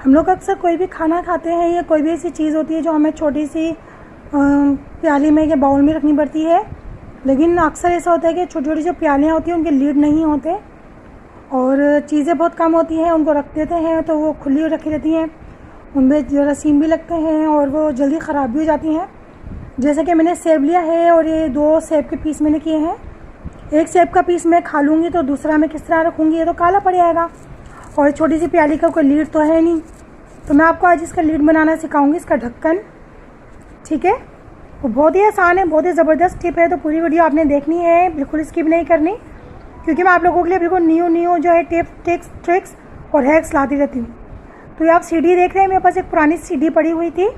हम लोग अक्सर कोई भी खाना खाते हैं या कोई भी ऐसी चीज़ होती है जो हमें छोटी सी प्याली में या बाउल में रखनी पड़ती है, लेकिन अक्सर ऐसा होता है कि छोटी छोटी जो प्यालियाँ होती हैं उनके लीड नहीं होते और चीज़ें बहुत कम होती हैं, उनको रख देते हैं तो वो खुली रखी रहती हैं, उनमें जरासीम भी लगते हैं और वो जल्दी ख़राब भी हो जाती हैं। जैसे कि मैंने सेब लिया है और ये 2 सेब के पीस मैंने किए हैं। एक सेब का पीस मैं खा लूँगी तो दूसरा मैं किस तरह रखूँगी, ये तो काला पड़ जाएगा। और छोटी सी प्याली का कोई लीड तो है नहीं, तो मैं आपको आज इसका लीड बनाना सिखाऊंगी, इसका ढक्कन। ठीक है, वो बहुत ही आसान है, बहुत ही ज़बरदस्त टिप है, तो पूरी वीडियो आपने देखनी है, बिल्कुल स्किप नहीं करनी, क्योंकि मैं आप लोगों के लिए बिल्कुल न्यू जो है टिप्स ट्रिक्स और हैक्स लाती रहती हूँ। तो ये आप सीडी देख रहे हैं, मेरे पास एक पुरानी सीडी पड़ी हुई थी,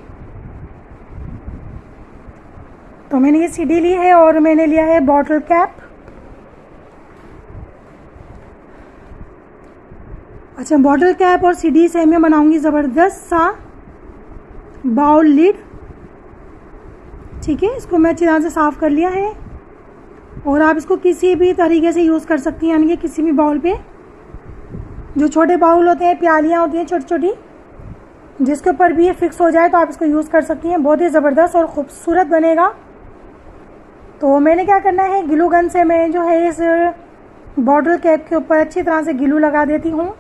तो मैंने ये सीडी ली है और मैंने लिया है बॉटल कैप। अच्छा, बॉटल कैप और सीडी से मैं बनाऊंगी ज़बरदस्त सा बाउल लीड। ठीक है, इसको मैं अच्छी तरह से साफ़ कर लिया है और आप इसको किसी भी तरीके से यूज़ कर सकती हैं, यानी कि किसी भी बाउल पे, जो छोटे बाउल होते हैं, प्यालियाँ होती हैं छोटी छोटी, जिसके ऊपर भी ये फिक्स हो जाए तो आप इसको यूज़ कर सकती हैं। बहुत ही ज़बरदस्त और ख़ूबसूरत बनेगा। तो मैंने क्या करना है, ग्लू गन से मैं जो है इस बॉटल कैप के ऊपर अच्छी तरह से ग्लू लगा देती हूँ।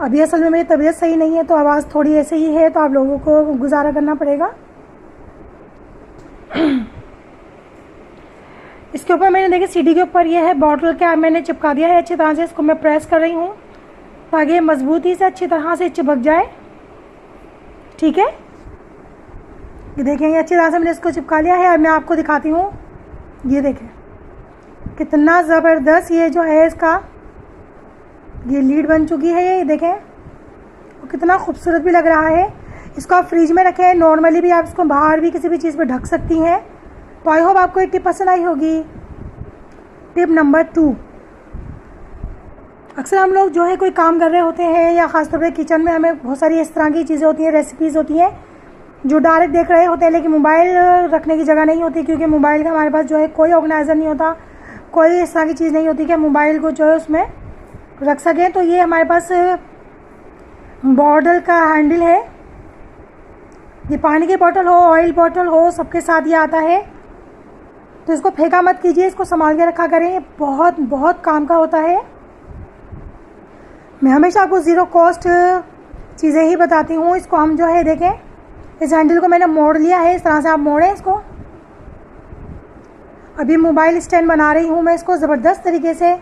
अभी असल में मेरी तबीयत सही नहीं है तो आवाज़ थोड़ी ऐसे ही है, तो आप लोगों को गुजारा करना पड़ेगा। इसके ऊपर मैंने देखिए सीडी के ऊपर ये है बॉटल कैप मैंने चिपका दिया है अच्छी तरह से। इसको मैं प्रेस कर रही हूँ ताकि ये मजबूती से अच्छी तरह से चिपक जाए। ठीक है, ये देखें, ये अच्छी तरह से मैंने इसको चिपका लिया है। अब मैं आपको दिखाती हूँ, ये देखें कितना ज़बरदस्त ये जो है इसका ये लीड बन चुकी है। ये देखें, और कितना खूबसूरत भी लग रहा है। इसको आप फ्रिज में रखें, नॉर्मली भी आप इसको बाहर भी किसी भी चीज़ पे ढक सकती हैं। तो आई होप आपको ये टिप पसंद आई होगी। टिप नंबर 2, अक्सर हम लोग जो है कोई काम कर रहे होते हैं या ख़ासतौर पर किचन में हमें बहुत सारी इस तरह की चीज़ें होती हैं, रेसिपीज़ होती हैं जो डायरेक्ट देख रहे होते हैं, लेकिन मोबाइल रखने की जगह नहीं होती, क्योंकि मोबाइल का हमारे पास जो है कोई ऑर्गेनाइज़र नहीं होता, कोई इस तरह की चीज़ नहीं होती कि मोबाइल को जो है उसमें रख सकें। तो ये हमारे पास बॉटल का हैंडल है, ये पानी की बोतल हो, ऑयल बोतल हो, सबके साथ ये आता है। तो इसको फेंका मत कीजिए, इसको संभाल के रखा करें, ये बहुत बहुत काम का होता है। मैं हमेशा आपको ज़ीरो कॉस्ट चीज़ें ही बताती हूँ। इसको हम जो है देखें, इस हैंडल को मैंने मोड़ लिया है, इस तरह से आप मोड़ें इसको। अभी मोबाइल स्टैंड बना रही हूँ मैं इसको ज़बरदस्त तरीके से,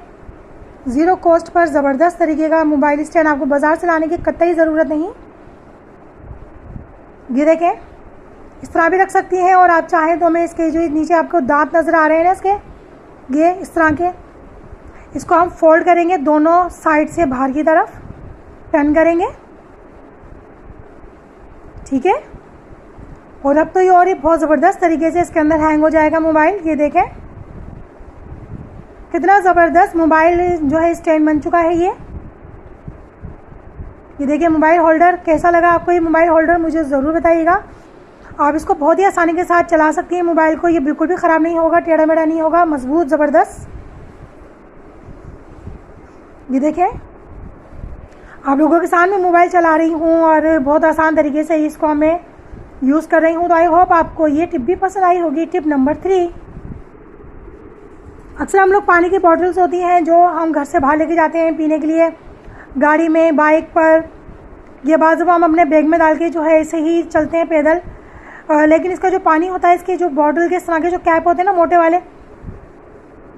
ज़ीरो कॉस्ट पर ज़बरदस्त तरीके का मोबाइल स्टैंड, आपको बाज़ार से लाने की कतई ज़रूरत नहीं। ये देखें, इस तरह भी रख सकती हैं, और आप चाहें तो मैं इसके जो नीचे आपको दांत नज़र आ रहे हैं ना इसके, ये इस तरह के, इसको हम फोल्ड करेंगे दोनों साइड से बाहर की तरफ टर्न करेंगे। ठीक है, और अब तो ये और ही बहुत ज़बरदस्त तरीके से इसके अंदर हैंग हो जाएगा मोबाइल। ये देखें कितना ज़बरदस्त मोबाइल जो है स्टैंड बन चुका है। ये देखिए मोबाइल होल्डर, कैसा लगा आपको ये मोबाइल होल्डर, मुझे ज़रूर बताइएगा। आप इसको बहुत ही आसानी के साथ चला सकती हैं मोबाइल को, ये बिल्कुल भी ख़राब नहीं होगा, टेढ़ा मेढ़ा नहीं होगा, मजबूत ज़बरदस्त। ये देखें, आप लोगों के सामने मोबाइल चला रही हूँ और बहुत आसान तरीके से इसको मैं यूज़ कर रही हूँ। तो आई होप आपको ये टिप भी पसंद आई होगी। टिप नंबर 3, अक्सर हम लोग पानी की बॉटल्स होती हैं जो हम घर से बाहर लेके जाते हैं पीने के लिए, गाड़ी में, बाइक पर, या बाद हम अपने बैग में डाल के जो है ऐसे ही चलते हैं पैदल। लेकिन इसका जो पानी होता है, इसके जो बॉटल के इस तरह के जो कैप होते हैं ना, मोटे वाले,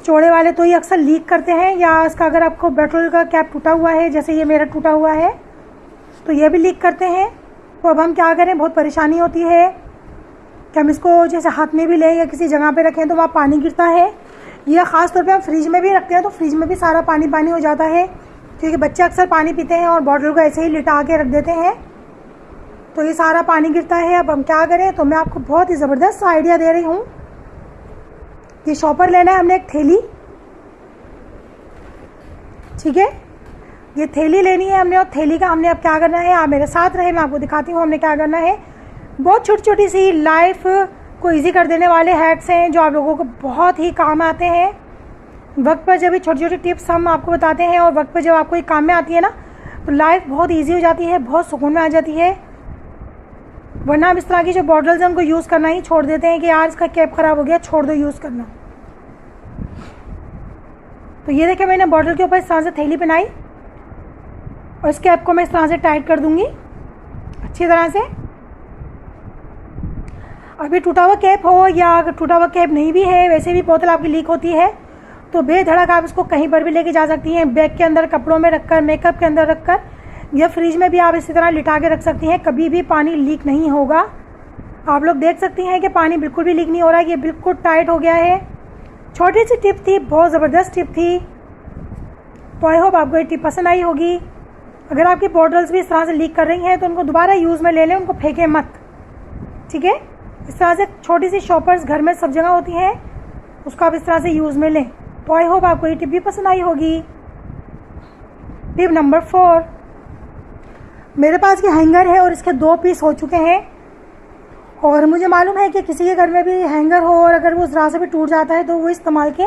चौड़े वाले, तो ये अक्सर लीक करते हैं। या इसका अगर आपको बॉटल का कैप टूटा हुआ है, जैसे ये मेरा टूटा हुआ है, तो ये भी लीक करते हैं। तो अब हम क्या करें, बहुत परेशानी होती है कि हम इसको जैसे हाथ में भी लें या किसी जगह पे रखें तो वहाँ पानी गिरता है, या ख़ास तौर पे हम फ्रिज में भी रखते हैं तो फ्रिज में भी सारा पानी पानी हो जाता है, क्योंकि बच्चे अक्सर पानी पीते हैं और बॉटल को ऐसे ही लिटा के रख देते हैं, तो ये सारा पानी गिरता है। अब हम क्या करें, तो मैं आपको बहुत ही ज़बरदस्त आइडिया दे रही हूँ। ये शॉपर लेना है हमने, एक थैली। ठीक है, ये थैली लेनी है हमने, और थैली का हमने अब क्या करना है, आप मेरे साथ रहे, मैं आपको दिखाती हूँ हमने क्या करना है। बहुत छोटी छोटी सी लाइफ को इजी कर देने वाले हैक्स हैं जो आप लोगों को बहुत ही काम आते हैं। वक्त पर जब ये छोटी छोटी टिप्स हम आपको बताते हैं और वक्त पर जब आपको ये काम में आती है ना, तो लाइफ बहुत इजी हो जाती है, बहुत सुकून में आ जाती है। वरना हम इस तरह की जो बॉटल्स हैं उनको यूज़ करना ही छोड़ देते हैं कि यार इसका कैप ख़राब हो गया, छोड़ दो यूज़ करना। तो ये देखिए मैंने बॉटल के ऊपर इस तरह से थैली बनाई और इस कैप को मैं इस तरह से टाइट कर दूंगी अच्छी तरह से। अभी टूटा हुआ कैप हो या अगर टूटा हुआ कैप नहीं भी है, वैसे भी बोतल आपकी लीक होती है, तो बेधड़क आप इसको कहीं पर भी लेके जा सकती हैं। बैग के अंदर, कपड़ों में रखकर, मेकअप के अंदर रखकर, या फ्रिज में भी आप इसी तरह लिटा के रख सकती हैं। कभी भी पानी लीक नहीं होगा। आप लोग देख सकती हैं कि पानी बिल्कुल भी लीक नहीं हो रहा है, ये बिल्कुल टाइट हो गया है। छोटी सी टिप थी, बहुत ज़बरदस्त टिप थी। तो आई होप आपको ये टिप पसंद आई होगी। अगर आपकी बॉटल्स भी इस तरह से लीक कर रही हैं तो उनको दोबारा यूज़ में ले लें, उनको फेंकें मत, ठीक है। इस तरह से छोटी सी शॉपर्स घर में सब जगह होती हैं, उसको आप इस तरह से यूज़ में लें। तो आई होप आपको ये टिप भी पसंद आई होगी। टिप नंबर 4, मेरे पास ये हैंगर है और इसके 2 पीस हो चुके हैं और मुझे मालूम है कि किसी के घर में भी हैंगर हो और अगर वो ज़रा से भी टूट जाता है तो वो इस्तेमाल के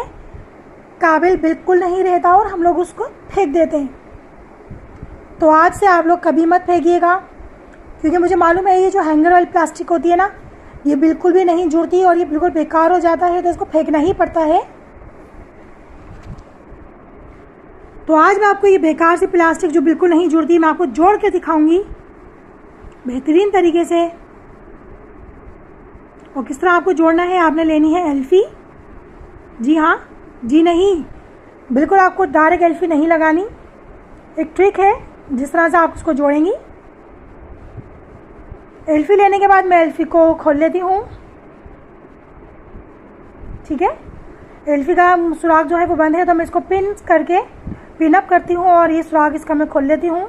काबिल बिल्कुल नहीं रहता और हम लोग उसको फेंक देते हैं। तो आज से आप लोग कभी मत फेंकिएगा, क्योंकि मुझे मालूम है ये जो हैंगर वाली प्लास्टिक होती है ना, ये बिल्कुल भी नहीं जुड़ती और ये बिल्कुल बेकार हो जाता है, तो इसको फेंकना ही पड़ता है। तो आज मैं आपको ये बेकार सी प्लास्टिक जो बिल्कुल नहीं जुड़ती, मैं आपको जोड़ के दिखाऊंगी बेहतरीन तरीके से। और किस तरह आपको जोड़ना है, आपने लेनी है एल्फी। जी हाँ, जी नहीं, बिल्कुल आपको डायरेक्ट एल्फी नहीं लगानी। एक ट्रिक है जिस तरह से आप उसको जोड़ेंगी। एल्फी लेने के बाद मैं एल्फी को खोल लेती हूँ, ठीक है। एल्फी का सुराख जो है वो बंद है, तो मैं इसको पिन अप करती हूँ और ये सुराख इसका मैं खोल लेती हूँ।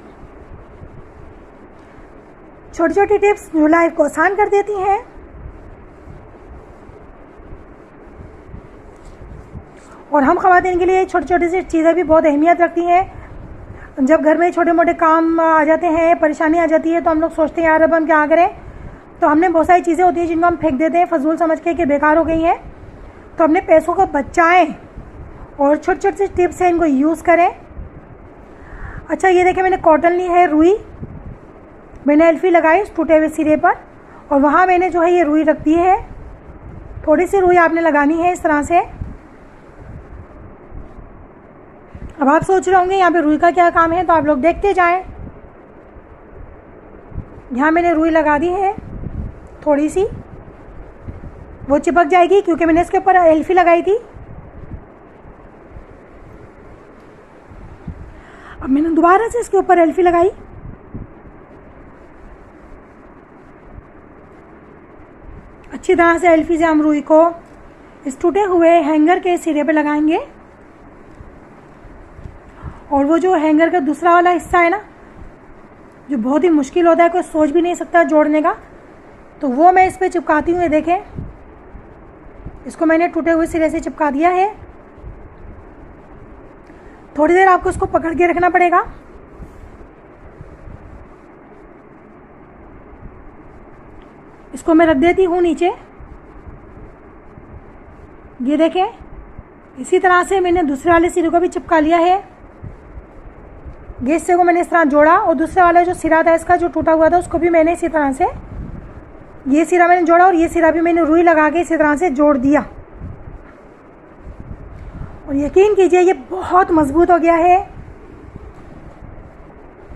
छोटी छोटी टिप्स जो लाइफ को आसान कर देती हैं। और हम ख़वातीन के लिए छोटी छोटी सी चीज़ें भी बहुत अहमियत रखती हैं। जब घर में छोटे मोटे काम आ जाते हैं, परेशानी आ जाती है, तो हम लोग सोचते हैं यार अब हम क्या करें। तो हमने बहुत सारी चीज़ें होती हैं जिनको हम फेंक देते हैं फजूल समझ के कि बेकार हो गई हैं। तो अपने पैसों को बचाएं और छोटी छोटी सी टिप्स हैं, इनको यूज़ करें। अच्छा, ये देखें मैंने कॉटन ली है, रुई। मैंने एल्फी लगाई उस टूटे हुए सिरे पर और वहाँ मैंने जो है ये रुई रख दी है। थोड़ी सी रुई आपने लगानी है इस तरह से। अब आप सोच रहे होंगे यहाँ पे रुई का क्या काम है, तो आप लोग देखते जाएं। यहाँ मैंने रुई लगा दी है थोड़ी सी, वो चिपक जाएगी क्योंकि मैंने इसके ऊपर एल्फी लगाई थी। अब मैंने दोबारा से इसके ऊपर एल्फी लगाई। अच्छी तरह से एल्फी से हम रुई को इस टूटे हुए हैंगर के सिरे पे लगाएंगे। और वो जो हैंगर का दूसरा वाला हिस्सा है ना, जो बहुत ही मुश्किल होता है, कोई सोच भी नहीं सकता जोड़ने का, तो वो मैं इस पे चिपकाती हूँ। ये देखें, इसको मैंने टूटे हुए सिरे से चिपका दिया है। थोड़ी देर आपको इसको पकड़ के रखना पड़ेगा। इसको मैं रख देती हूँ नीचे। ये देखें, इसी तरह से मैंने दूसरे वाले सिरे को भी चिपका लिया है। ये हिस्से को मैंने इस तरह जोड़ा और दूसरे वाला जो सिरा था इसका जो टूटा हुआ था उसको भी मैंने इसी तरह से, ये सिरा मैंने जोड़ा और ये सिरा भी मैंने रुई लगा के इसी तरह से जोड़ दिया। और यकीन कीजिए ये बहुत मजबूत हो गया है।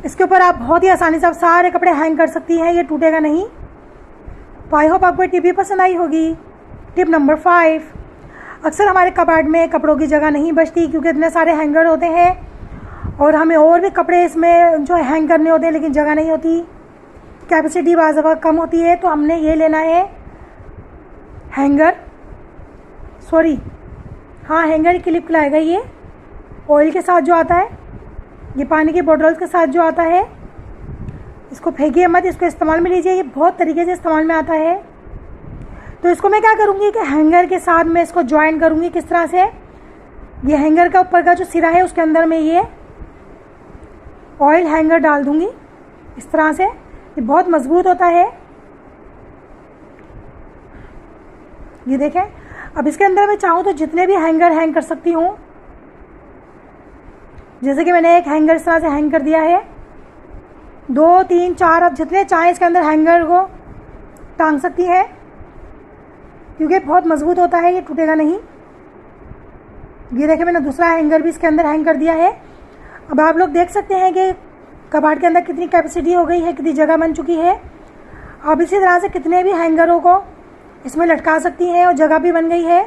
इसके ऊपर आप बहुत ही आसानी से आप सारे कपड़े हैंग कर सकती हैं, ये टूटेगा नहीं। तो आई होप आपको ये टिप भी पसंद आई होगी। टिप नंबर 5, अक्सर हमारे कबर्ड में कपड़ों की जगह नहीं बचती क्योंकि इतने सारे हैंगर होते हैं और हमें और भी कपड़े इसमें जो हैंग करने होते हैं, लेकिन जगह नहीं होती, कैपेसिटी बाज़ दफ़ा कम होती है। तो हमने ये लेना है हैंगर, हैंगर क्लिप लाएगा ये ऑयल के साथ जो आता है, ये पानी की बोतल्स के साथ जो आता है। इसको फेंकिए मत, इसको इस्तेमाल में लीजिए, ये बहुत तरीके से इस्तेमाल में आता है। तो इसको मैं क्या करूँगी कि हैंगर के साथ मैं इसको ज्वाइन करूँगी। किस तरह से, ये हैंगर का ऊपर का जो सिरा है उसके अंदर मैं ये ऑयल हैंगर डाल दूँगी इस तरह से। ये बहुत मजबूत होता है। ये देखें, अब इसके अंदर मैं चाहूँ तो जितने भी हैंगर हैंग कर सकती हूँ। जैसे कि मैंने एक हैंगर इस तरह से हैंग कर दिया है 2, 3, 4 आप जितने चाहें इसके अंदर हैंगर को टांग सकती हैं, क्योंकि बहुत मजबूत होता है, ये टूटेगा नहीं। ये देखिए मैंने दूसरा हैंगर भी इसके अंदर हैंग कर दिया है। अब आप लोग देख सकते हैं कि कबाड़ के अंदर कितनी कैपेसिटी हो गई है, कितनी जगह बन चुकी है। अब इसी तरह से कितने भी हैंगरों को इसमें लटका सकती हैं और जगह भी बन गई है।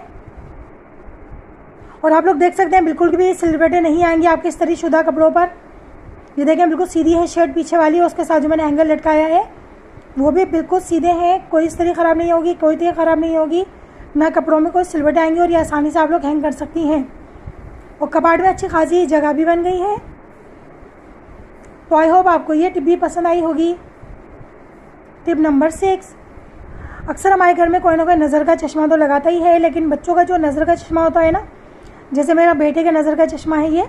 और आप लोग देख सकते हैं बिल्कुल भी सिलवटें नहीं आएंगी आपके इस्त्री शुदा कपड़ों पर। ये देखें बिल्कुल सीधी है शर्ट पीछे वाली, और उसके साथ जो मैंने हैंगर लटकाया है वो भी बिल्कुल सीधे हैं, कोई इस्त्री ख़राब नहीं होगी, कोई तेल ख़राब नहीं होगी, ना कपड़ों में कोई सिलवटें आएंगी, और ये आसानी से आप लोग हैंग कर सकती हैं। और कबाड़ में अच्छी खासी जगह भी बन गई है। तो आई होप आपको ये टिप भी पसंद आई होगी। टिप नंबर 6, अक्सर हमारे घर में कोई ना कोई नज़र का चश्मा तो लगाता ही है, लेकिन बच्चों का जो नज़र का चश्मा होता है ना, जैसे मेरा बेटे के नज़र का चश्मा है, ये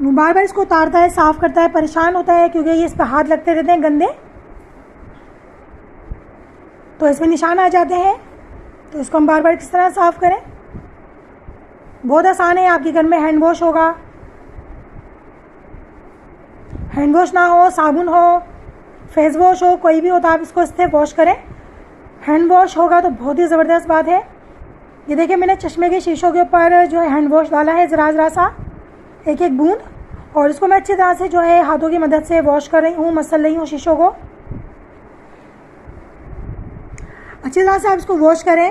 बार बार इसको उतारता है, साफ़ करता है, परेशान होता है, क्योंकि ये इस पर हाथ लगते रहते हैं गंदे, तो इसमें निशान आ जाते हैं। तो इसको हम बार बार किस तरह साफ़ करें? बहुत आसान है। आपके घर में हैंड वॉश होगा, हैंड वॉश ना हो, साबुन हो, फेस वॉश हो, कोई भी हो, तो आप इसको इससे वॉश करें। हैंड वॉश होगा तो बहुत ही ज़बरदस्त बात है। ये देखिए मैंने चश्मे के शीशों के ऊपर जो है हैंड वॉश डाला है, ज़रा ज़रा सा, एक एक बूंद, और इसको मैं अच्छी तरह से जो है हाथों की मदद से वॉश कर रही हूँ, मसल रही हूँ शीशों को। अच्छी तरह से आप इसको वॉश करें।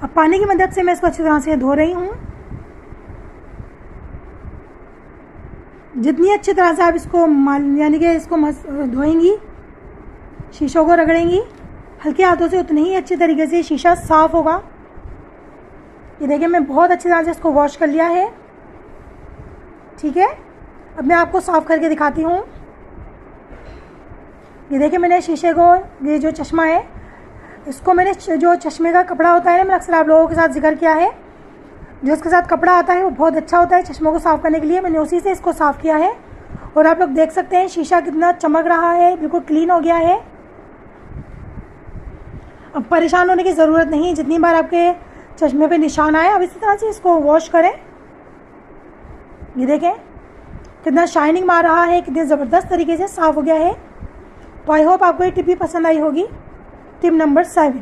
अब पानी की मदद से मैं इसको अच्छी तरह से धो रही हूँ। जितनी अच्छी तरह से आप इसको यानी कि इसको धोएंगी, शीशों को रगड़ेंगी हल्के हाथों से, उतनी ही अच्छी तरीके से शीशा साफ़ होगा। ये देखिए मैं बहुत अच्छी तरह से इसको वॉश कर लिया है। ठीक है, अब मैं आपको साफ़ करके दिखाती हूँ। ये देखिए मैंने शीशे को, ये जो चश्मा है, इसको मैंने जो चश्मे का कपड़ा होता है ना, मैंने अक्सर आप लोगों के साथ जिक्र किया है, जो इसके साथ कपड़ा आता है वो बहुत अच्छा होता है चश्मों को साफ़ करने के लिए। मैंने उसी से इसको साफ़ किया है, और आप लोग देख सकते हैं शीशा कितना चमक रहा है, बिल्कुल क्लीन हो गया है। अब परेशान होने की ज़रूरत नहीं, जितनी बार आपके चश्मे पे निशान आए अब इसी तरह से इसको वॉश करें। ये देखें कितना शाइनिंग मार रहा है, कितने ज़बरदस्त तरीके से साफ़ हो गया है। तो आई होप आपको ये टिप भी पसंद आई होगी। टिप नंबर 7,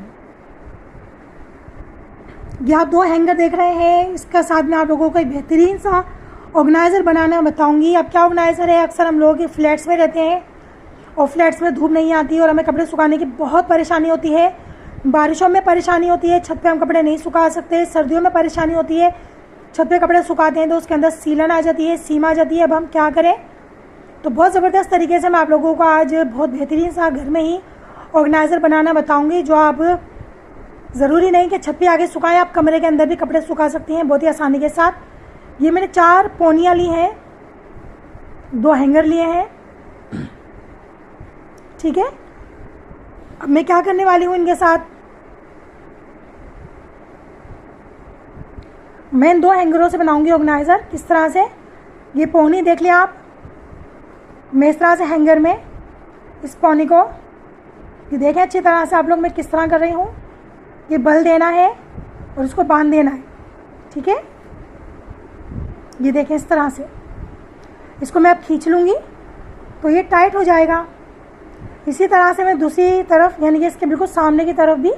ये आप 2 हैंगर देख रहे हैं, इसका साथ में आप लोगों को एक बेहतरीन सा ऑर्गेनाइज़र बनाना बताऊंगी। अब क्या ऑर्गेनाइज़र है, अक्सर हम लोग फ्लैट्स में रहते हैं और फ्लैट्स में धूप नहीं आती और हमें कपड़े सुखाने की बहुत परेशानी होती है। बारिशों में परेशानी होती है, छत पे हम कपड़े नहीं सुखा सकते। सर्दियों में परेशानी होती है, छत पे कपड़े सुखाते हैं तो उसके अंदर सीलन आ जाती है, सीम आ जाती है। अब हम क्या करें? तो बहुत ज़बरदस्त तरीके से मैं आप लोगों को आज बहुत बेहतरीन सा घर में ही ऑर्गेनाइज़र बनाना बताऊंगी, जो आप ज़रूरी नहीं कि छत पे आगे सुखाएं, आप कमरे के अंदर भी कपड़े सुखा सकती हैं बहुत ही आसानी के साथ। ये मैंने 4 पोनियाँ ली हैं, 2 हैंगर लिए हैं। ठीक है, अब मैं क्या करने वाली हूँ इनके साथ, मैं इन 2 हैंगरों से बनाऊंगी ऑर्गेनाइज़र। किस तरह से, ये पौनी देख लिया आप, मैं इस तरह से हैंगर में इस पौनी को, ये देखें अच्छी तरह से आप लोग मैं किस तरह कर रही हूँ। ये बल देना है और इसको बांध देना है। ठीक है, ये देखें इस तरह से, इसको मैं अब खींच लूँगी तो ये टाइट हो जाएगा। इसी तरह से मैं दूसरी तरफ यानी कि इसके बिल्कुल सामने की तरफ भी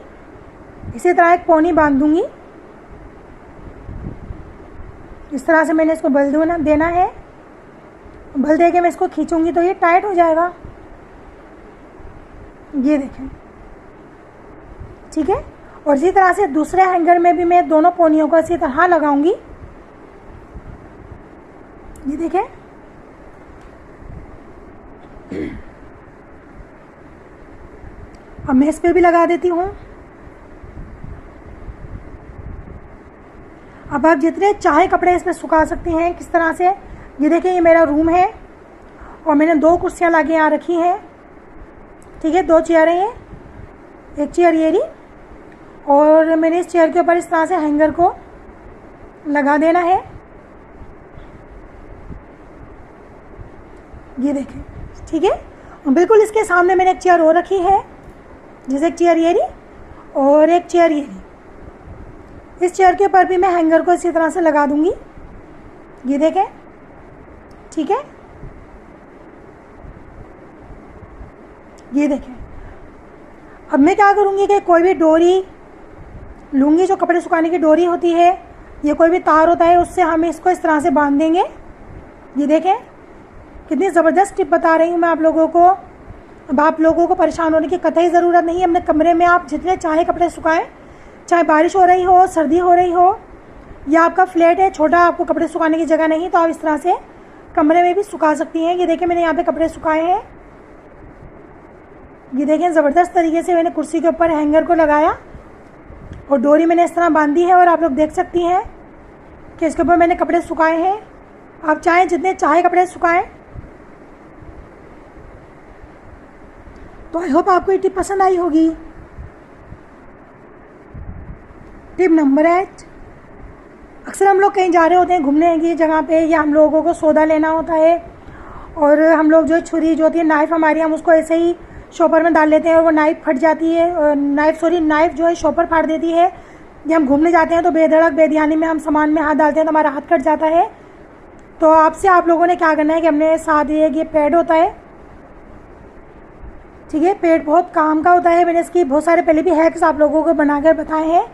इसी तरह एक पौनी बांध दूँगी। इस तरह से मैंने इसको बल देना है, बल दे के मैं इसको खींचूंगी तो ये टाइट हो जाएगा। ये देखें, ठीक है। और इसी तरह से दूसरे हैंगर में भी मैं दोनों पोनियों को इसी तरह लगाऊंगी। ये देखें, अब मैं इस पे भी लगा देती हूँ। अब आप जितने चाहे कपड़े इस पर सुखा सकती हैं। किस तरह से, ये देखिए ये मेरा रूम है और मैंने 2 कुर्सियाँ लाके यहाँ रखी हैं। ठीक है, 2 चेयरें हैं, एक चेयर ये रही, और मैंने इस चेयर के ऊपर इस तरह से हैंगर को लगा देना है। ये देखें, ठीक है। और बिल्कुल इसके सामने मैंने एक चेयर और रखी है, जैसे एक चेयर ये रही और एक चेयर ये रही। इस चेयर के ऊपर भी मैं हैंगर को इसी तरह से लगा दूंगी। ये देखें, ठीक है, ये देखें। अब मैं क्या करूँगी कि कोई भी डोरी लूँगी, जो कपड़े सुखाने की डोरी होती है, ये कोई भी तार होता है, उससे हम इसको इस तरह से बांध देंगे। ये देखें कितनी ज़बरदस्त टिप बता रही हूँ मैं आप लोगों को। अब आप लोगों को परेशान होने की कतई ज़रूरत नहीं है। अपने कमरे में आप जितने चाहे कपड़े सुखाएं, चाहे बारिश हो रही हो, सर्दी हो रही हो, या आपका फ्लैट है छोटा, आपको कपड़े सुखाने की जगह नहीं, तो आप इस तरह से कमरे में भी सुखा सकती हैं। ये देखें मैंने यहाँ पे कपड़े सुखाए हैं। ये देखें ज़बरदस्त तरीके से मैंने कुर्सी के ऊपर हैंगर को लगाया और डोरी मैंने इस तरह बांधी है, और आप लोग देख सकती हैं कि इसके ऊपर मैंने कपड़े सुखाए हैं। आप चाहें जितने चाहे कपड़े सुखाएं। तो आई होप आपको ये टिप पसंद आई होगी। टिप नंबर 8, अक्सर हम लोग कहीं जा रहे होते हैं घूमने की जगह पे, या हम लोगों को सौदा लेना होता है, और हम लोग जो छुरी जो होती है, नाइफ़ हमारी, हम उसको ऐसे ही शॉपर में डाल लेते हैं और वो नाइफ़ फट जाती है, नाइफ़ जो है शॉपर फाड़ देती है। या हम घूमने जाते हैं तो बेधड़क बेध्यानी में हम सामान में हाथ डालते हैं तो हमारा हाथ कट जाता है। तो आपसे आप लोगों ने क्या करना है कि हमने साथ ये पैड होता है, ठीक है, पैड बहुत काम का होता है। मैंने इसकी बहुत सारे पहले भी हैक्स आप लोगों को बनाकर बताए हैं।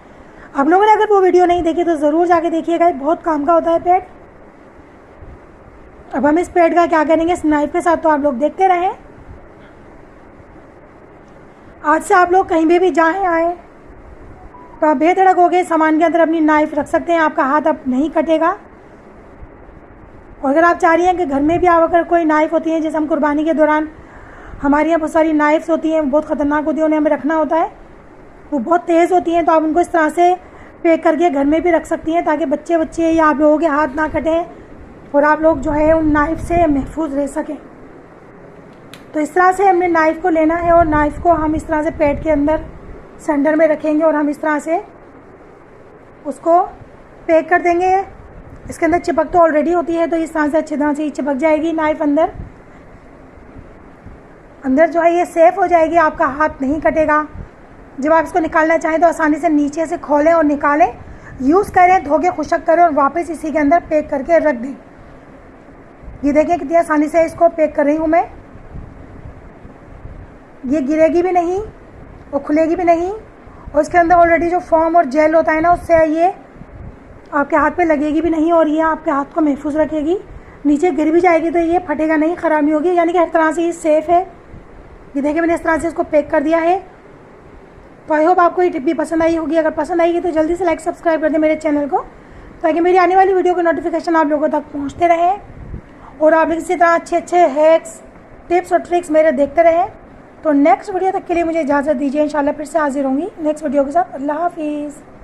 आप लोगों ने अगर वो वीडियो नहीं देखी तो ज़रूर जाके देखिएगा, बहुत काम का होता है पैड। अब हम इस पैड का क्या करेंगे इस नाइफ़ के साथ, तो आप लोग देखते रहें। आज से आप लोग कहीं भी जाएं आए तो आप बेधड़क हो गए सामान के अंदर अपनी नाइफ़ रख सकते हैं, आपका हाथ अब नहीं कटेगा। और अगर आप चाह रही हैं कि घर में भी आप अगर कोई नाइफ़ होती है, जैसे हम कुर्बानी के दौरान हमारे यहाँ बहुत सारी नाइफ्स होती हैं, बहुत ख़तरनाक होती है, उन्हें हमें रखना होता है, वो बहुत तेज़ होती हैं, तो आप उनको इस तरह से पैक करके घर में भी रख सकती हैं ताकि बच्चे या आप लोगों के हाथ ना कटें और आप लोग जो है उन नाइफ़ से महफूज रह सकें। तो इस तरह से हमने नाइफ़ को लेना है और नाइफ़ को हम इस तरह से पैड के अंदर सेंटर में रखेंगे और हम इस तरह से उसको पैक कर देंगे। इसके अंदर चिपक तो ऑलरेडी होती है, तो इस तरह से अच्छी तरह से चिपक जाएगी नाइफ़ अंदर जो है ये सेफ़ हो जाएगी, आपका हाथ नहीं कटेगा। जब आप इसको निकालना चाहें तो आसानी से नीचे से खोलें और निकालें, यूज़ करें, धो के खुशक करें और वापस इसी के अंदर पैक करके रख दें। ये देखें कितनी आसानी से इसको पैक कर रही हूँ मैं। ये गिरेगी भी नहीं और खुलेगी भी नहीं, और इसके अंदर ऑलरेडी जो फोम और जेल होता है ना, उससे ये आपके हाथ पे लगेगी भी नहीं और ये आपके हाथ को महफूज रखेगी। नीचे गिर भी जाएगी तो ये फटेगा नहीं, ख़राब नहीं होगी, यानी कि हर तरह से ये सेफ़ है। ये देखिए मैंने इस तरह से इसको पैक कर दिया है। तो आई होप आपको ये टिप भी पसंद आई होगी। अगर पसंद आएगी तो जल्दी से लाइक सब्सक्राइब कर दें मेरे चैनल को, ताकि मेरी आने वाली वीडियो के नोटिफिकेशन आप लोगों तक पहुंचते रहें और आप इसी तरह अच्छे हैक्स, टिप्स और ट्रिक्स मेरे देखते रहें। तो नेक्स्ट वीडियो तक के लिए मुझे इजाज़त दीजिए। इंशाल्लाह फिर से हाजिर होंगी नेक्स्ट वीडियो के साथ। अल्लाह हाफिज़।